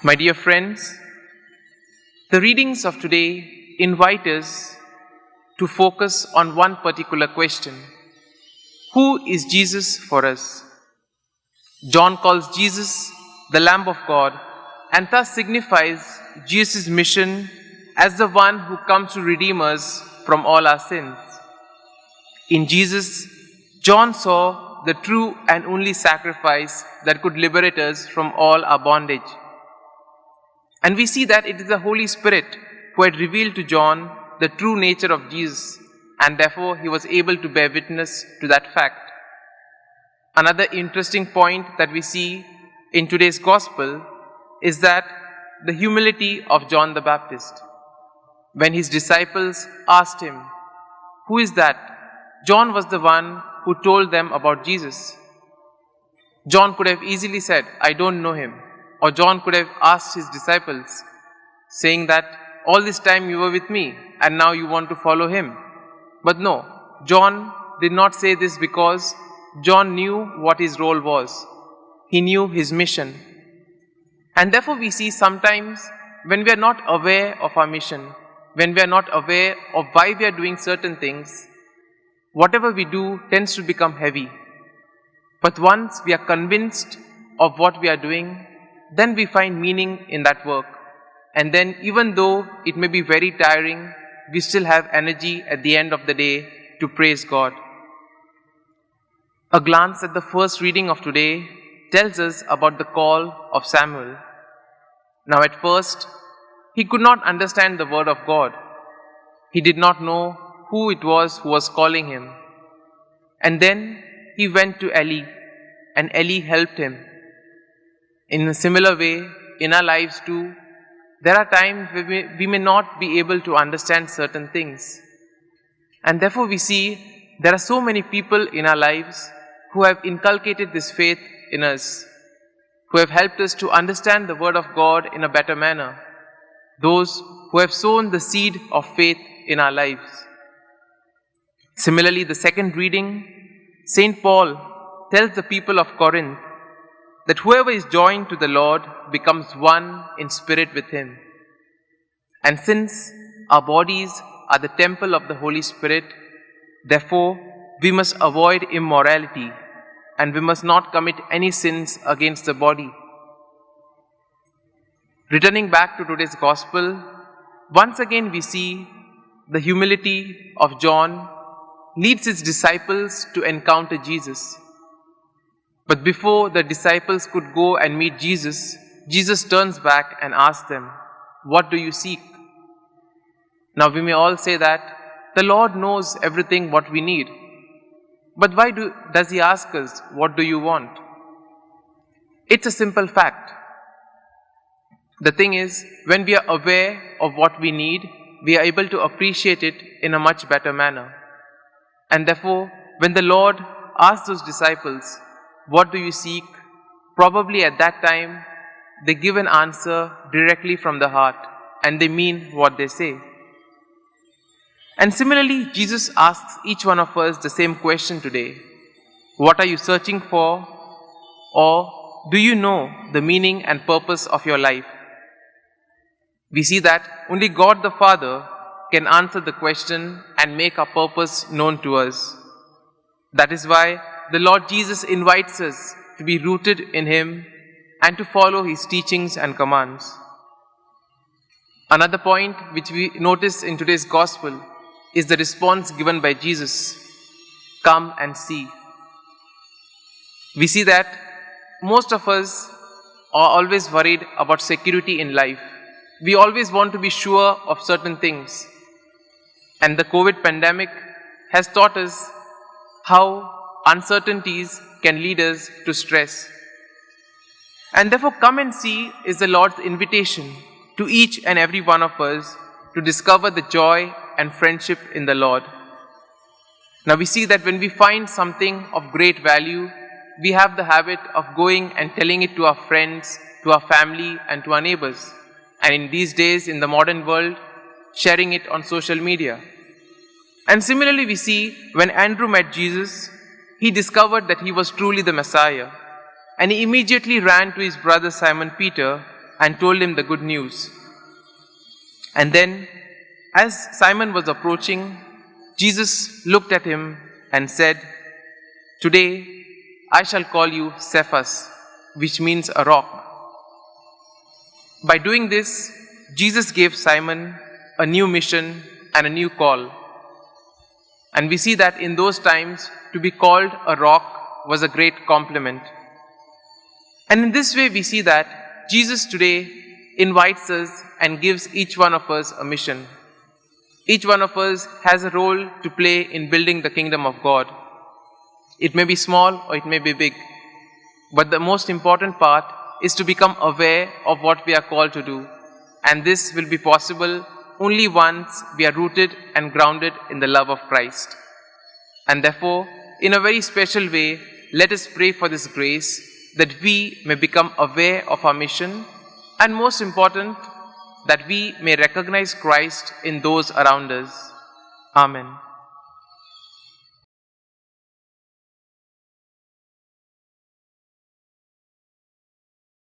My dear friends, the readings of today invite us to focus on one particular question. Who is Jesus for us? John calls Jesus the Lamb of God and thus signifies Jesus' mission as the one who comes to redeem us from all our sins. In Jesus, John saw the true and only sacrifice that could liberate us from all our bondage. And we see that it is the Holy Spirit who had revealed to John the true nature of Jesus, and therefore he was able to bear witness to that fact. Another interesting point that we see in today's Gospel is that the humility of John the Baptist. When his disciples asked him, "Who is that?" John was the one who told them about Jesus. John could have easily said, "I don't know him." Or John could have asked his disciples, saying that, "All this time you were with me and now you want to follow him." But no, John did not say this because John knew what his role was. He knew his mission. And therefore we see sometimes when we are not aware of our mission, when we are not aware of why we are doing certain things, whatever we do tends to become heavy. But once we are convinced of what we are doing, then we find meaning in that work. And then even though it may be very tiring, we still have energy at the end of the day to praise God. A glance at the first reading of today tells us about the call of Samuel. Now at first, he could not understand the word of God. He did not know who it was who was calling him. And then he went to Eli, and Eli helped him. In a similar way, in our lives too, there are times where we may not be able to understand certain things. And therefore we see there are so many people in our lives who have inculcated this faith in us, who have helped us to understand the word of God in a better manner. Those who have sown the seed of faith in our lives. Similarly, the second reading, St. Paul tells the people of Corinth that whoever is joined to the Lord becomes one in spirit with him. And since our bodies are the temple of the Holy Spirit, therefore we must avoid immorality and we must not commit any sins against the body. Returning back to today's Gospel, once again we see the humility of John leads his disciples to encounter Jesus. But before the disciples could go and meet Jesus, Jesus turns back and asks them, "What do you seek?" Now we may all say that the Lord knows everything what we need. But why does he ask us, "What do you want?" It's a simple fact. The thing is, when we are aware of what we need, we are able to appreciate it in a much better manner. And therefore, when the Lord asked those disciples, "What do you seek?" probably at that time, they give an answer directly from the heart and they mean what they say. And similarly, Jesus asks each one of us the same question today. What are you searching for? Or do you know the meaning and purpose of your life? We see that only God the Father can answer the question and make our purpose known to us. That is why the Lord Jesus invites us to be rooted in him and to follow his teachings and commands. Another point which we notice in today's Gospel is the response given by Jesus, "Come and see." We see that most of us are always worried about security in life. We always want to be sure of certain things. And the COVID pandemic has taught us how uncertainties can lead us to stress. And therefore, come and see is the Lord's invitation to each and every one of us to discover the joy and friendship in the Lord. Now we see that when we find something of great value, we have the habit of going and telling it to our friends, to our family, and to our neighbors. And in these days, in the modern world, sharing it on social media. And similarly, we see when Andrew met Jesus, he discovered that he was truly the Messiah. And he immediately ran to his brother Simon Peter and told him the good news. And then, as Simon was approaching, Jesus looked at him and said, "Today I shall call you Cephas," which means a rock. By doing this, Jesus gave Simon a new mission and a new call. And we see that in those times, to be called a rock was a great compliment. And in this way, we see that Jesus today invites us and gives each one of us a mission. Each one of us has a role to play in building the kingdom of God. It may be small or it may be big, but the most important part is to become aware of what we are called to do. And this will be possible only once we are rooted and grounded in the love of Christ. And therefore, in a very special way, let us pray for this grace that we may become aware of our mission, and most important, that we may recognize Christ in those around us. Amen.